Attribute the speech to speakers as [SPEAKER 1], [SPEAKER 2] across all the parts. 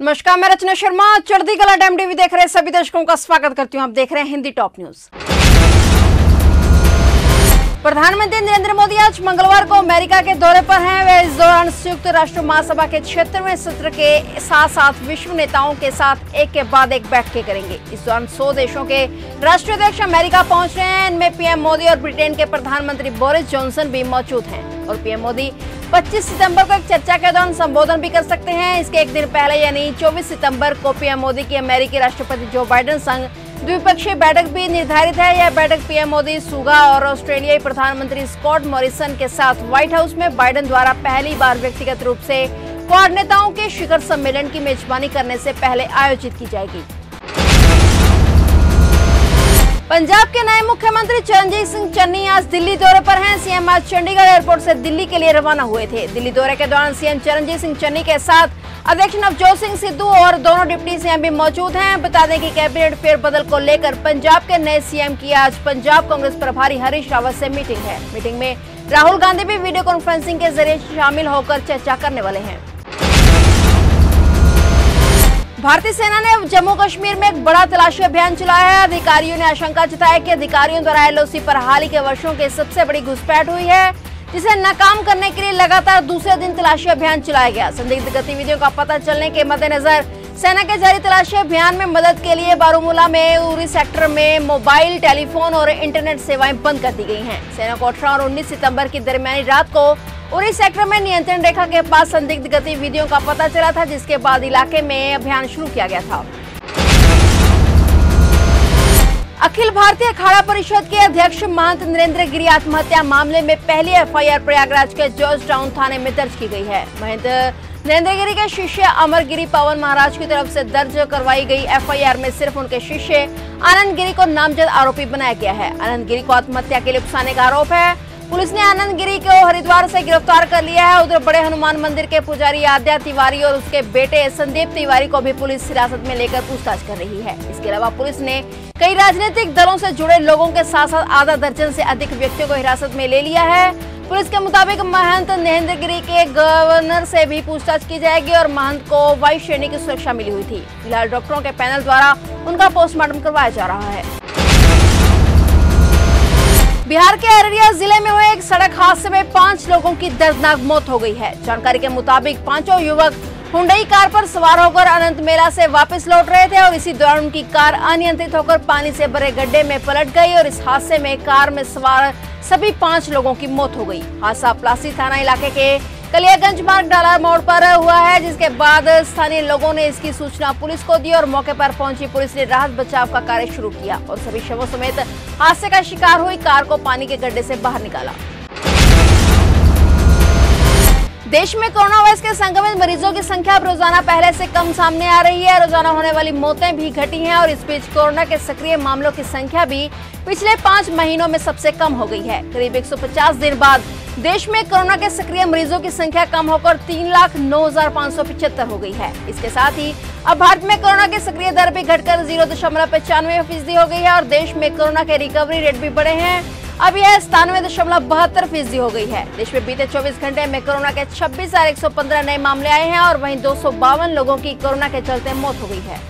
[SPEAKER 1] नमस्कार, मैं रचना शर्मा। चढ़ती कला टाइम टीवी देख रहे सभी दर्शकों का स्वागत करती हूं। आप देख रहे हैं हिंदी टॉप न्यूज। प्रधानमंत्री नरेंद्र मोदी आज मंगलवार को अमेरिका के दौरे पर हैं। वे इस दौरान संयुक्त राष्ट्र महासभा के 76वें सत्र के साथ साथ विश्व नेताओं के साथ एक के बाद एक बैठकें करेंगे। इस दौरान 100 देशों के राष्ट्राध्यक्ष अमेरिका पहुंच रहे हैं। इनमें पीएम मोदी और ब्रिटेन के प्रधानमंत्री बोरिस जॉनसन भी मौजूद हैं और पीएम मोदी 25 सितंबर को एक चर्चा के दौरान संबोधन भी कर सकते हैं। इसके एक दिन पहले यानी 24 सितंबर को पीएम मोदी की अमेरिकी राष्ट्रपति जो बाइडेन संग द्विपक्षीय बैठक भी निर्धारित है। यह बैठक पीएम मोदी सुगा और ऑस्ट्रेलियाई प्रधानमंत्री स्कॉट मॉरिसन के साथ व्हाइट हाउस में बाइडेन द्वारा पहली बार व्यक्तिगत रूप से क्वाड नेताओं के शिखर सम्मेलन की मेजबानी करने से पहले आयोजित की जाएगी। पंजाब के नए मुख्यमंत्री चरणजीत सिंह चन्नी आज दिल्ली दौरे पर हैं। सीएम आज चंडीगढ़ एयरपोर्ट से दिल्ली के लिए रवाना हुए थे। दिल्ली दौरे के दौरान सीएम चरणजीत सिंह चन्नी के साथ अध्यक्ष नवजोत सिंह सिद्धू और दोनों डिप्टी सीएम भी मौजूद हैं। बता दें कि कैबिनेट फेरबदल को लेकर पंजाब के नए सीएम की आज पंजाब कांग्रेस प्रभारी हरीश रावत से मीटिंग है। मीटिंग में राहुल गांधी भी वीडियो कॉन्फ्रेंसिंग के जरिए शामिल होकर चर्चा करने वाले हैं। भारतीय सेना ने जम्मू कश्मीर में एक बड़ा तलाशी अभियान चलाया है। अधिकारियों ने आशंका जताई कि अधिकारियों द्वारा एलओसी पर हाल ही के वर्षों की सबसे बड़ी घुसपैठ हुई है, जिसे नाकाम करने के लिए लगातार दूसरे दिन तलाशी अभियान चलाया गया। संदिग्ध गतिविधियों का पता चलने के मद्देनजर सेना के जारी तलाशी अभियान में मदद के लिए बारामूला में उरी सेक्टर में मोबाइल, टेलीफोन और इंटरनेट सेवाएं बंद कर दी गई हैं। सेना को 18 और 19 सितंबर की दरमियानी रात को उरी सेक्टर में नियंत्रण रेखा के पास संदिग्ध गतिविधियों का पता चला था, जिसके बाद इलाके में अभियान शुरू किया गया था। अखिल भारतीय अखाड़ा परिषद के अध्यक्ष महंत नरेंद्र गिरी आत्महत्या मामले में पहली एफआईआर प्रयागराज के जॉर्ज टाउन थाने में दर्ज की गई है। महंत नरेंद्र गिरी के शिष्य अमर गिरी पवन महाराज की तरफ से दर्ज करवाई गई एफआईआर में सिर्फ उनके शिष्य आनंद गिरी को नामजद आरोपी बनाया गया है। आनंद गिरी को आत्महत्या के लिए उकसाने का आरोप है। पुलिस ने आनंद गिरी को हरिद्वार से गिरफ्तार कर लिया है। उधर बड़े हनुमान मंदिर के पुजारी आद्या तिवारी और उसके बेटे संदीप तिवारी को भी पुलिस हिरासत में लेकर पूछताछ कर रही है। इसके अलावा पुलिस ने कई राजनीतिक दलों से जुड़े लोगों के साथ साथ आधा दर्जन से अधिक व्यक्तियों को हिरासत में ले लिया है। पुलिस के मुताबिक महंत नरेंद्र गिरी के गवर्नर से भी पूछताछ की जाएगी और महंत को वायु श्रेणी की सुरक्षा मिली हुई थी। फिलहाल डॉक्टरों के पैनल द्वारा उनका पोस्टमार्टम करवाया जा रहा है। बिहार के अररिया जिले में हुए एक सड़क हादसे में 5 लोगों की दर्दनाक मौत हो गई है। जानकारी के मुताबिक पांचों युवक हुंडई कार पर सवार होकर अनंत मेला से वापस लौट रहे थे और इसी दौरान उनकी कार अनियंत्रित होकर पानी से भरे गड्ढे में पलट गई और इस हादसे में कार में सवार सभी 5 लोगों की मौत हो गई। हादसा प्लासी थाना इलाके के कलियागंज मार्ग डाला मोड़ पर हुआ है, जिसके बाद स्थानीय लोगों ने इसकी सूचना पुलिस को दी और मौके पर पहुंची पुलिस ने राहत बचाव का कार्य शुरू किया और सभी शवों समेत हादसे का शिकार हुई कार को पानी के गड्ढे से बाहर निकाला। देश में कोरोना वायरस के संक्रमित मरीजों की संख्या अब रोजाना पहले से कम सामने आ रही है। रोजाना होने वाली मौतें भी घटी हैं और इस बीच कोरोना के सक्रिय मामलों की संख्या भी पिछले 5 महीनों में सबसे कम हो गई है। करीब 150 दिन बाद देश में कोरोना के सक्रिय मरीजों की संख्या कम होकर 3,09,575 हो गई है। इसके साथ ही अब भारत में कोरोना की सक्रिय दर भी घटकर 0.95% हो गई है और देश में कोरोना के रिकवरी रेट भी बढ़े हैं। अब यह 97.72% हो गई है। देश में बीते 24 घंटे में कोरोना के 26,115 नए मामले आए हैं और वहीं 252 लोगों की कोरोना के चलते मौत हो गई है।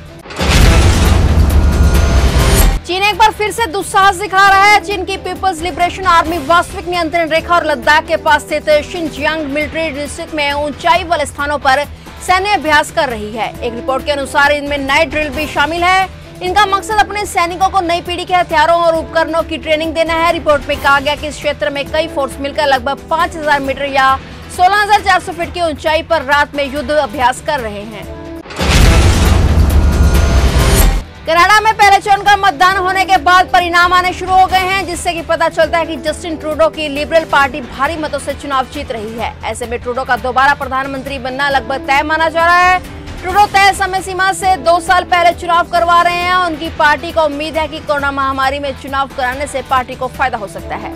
[SPEAKER 1] चीन एक बार फिर से दुस्साहस दिखा रहा है। चीन की पीपल्स लिबरेशन आर्मी वास्तविक नियंत्रण रेखा और लद्दाख के पास स्थित शिनजियांग मिलिट्री डिस्ट्रिक्ट में ऊंचाई वाले स्थानों पर सैन्य अभ्यास कर रही है। एक रिपोर्ट के अनुसार इनमें नाइट ड्रिल भी शामिल है। इनका मकसद अपने सैनिकों को नई पीढ़ी के हथियारों और उपकरणों की ट्रेनिंग देना है। रिपोर्ट में कहा गया कि इस क्षेत्र में कई फोर्स मिलकर लगभग 5,000 मीटर या 16,400 फीट की ऊंचाई पर रात में युद्ध अभ्यास कर रहे हैं। कनाडा में पहले चरण का मतदान होने के बाद परिणाम आने शुरू हो गए हैं, जिससे कि पता चलता है कि जस्टिन ट्रूडो की लिबरल पार्टी भारी मतों से चुनाव जीत रही है। ऐसे में ट्रूडो का दोबारा प्रधानमंत्री बनना लगभग तय माना जा रहा है। ट्रूडो तय समय सीमा से 2 साल पहले चुनाव करवा रहे हैं। उनकी पार्टी को उम्मीद है कि कोरोना महामारी में चुनाव कराने से पार्टी को फायदा हो सकता है।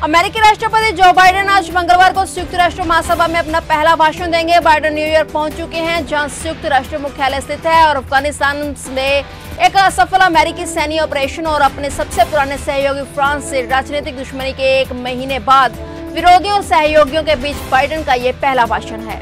[SPEAKER 1] अमेरिकी राष्ट्रपति जो बाइडेन आज मंगलवार को संयुक्त राष्ट्र महासभा में अपना पहला भाषण देंगे। बाइडेन न्यूयॉर्क पहुंच चुके हैं, जहां संयुक्त राष्ट्र मुख्यालय स्थित है और अफगानिस्तान में एक असफल अमेरिकी सैन्य ऑपरेशन और अपने सबसे पुराने सहयोगी फ्रांस से राजनीतिक दुश्मनी के 1 महीने बाद विरोधियों और सहयोगियों के बीच बाइडेन का ये पहला भाषण है।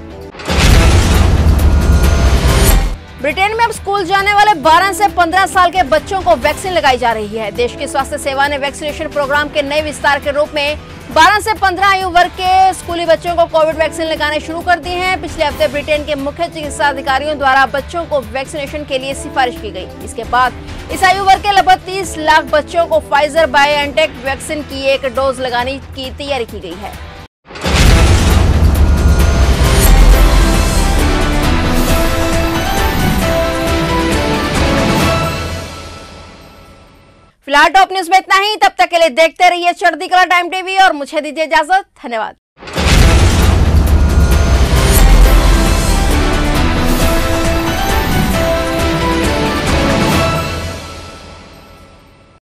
[SPEAKER 1] ब्रिटेन में अब स्कूल जाने वाले 12 से 15 साल के बच्चों को वैक्सीन लगाई जा रही है। देश की स्वास्थ्य सेवा ने वैक्सीनेशन प्रोग्राम के नए विस्तार के रूप में 12 से 15 आयु वर्ग के स्कूली बच्चों को कोविड वैक्सीन लगाने शुरू कर दी है। पिछले हफ्ते ब्रिटेन के मुख्य चिकित्सा अधिकारियों द्वारा बच्चों को वैक्सीनेशन के लिए सिफारिश की गई। इसके बाद इस आयु वर्ग के लगभग 30 लाख बच्चों को फाइजर बायोएनटेक वैक्सीन की एक डोज लगाने की तैयारी की गई है। फिलहाल टॉप न्यूज में इतना ही। तब तक के लिए देखते रहिए चढ़ती कला टाइम टीवी और मुझे दीजिए इजाजत। धन्यवाद।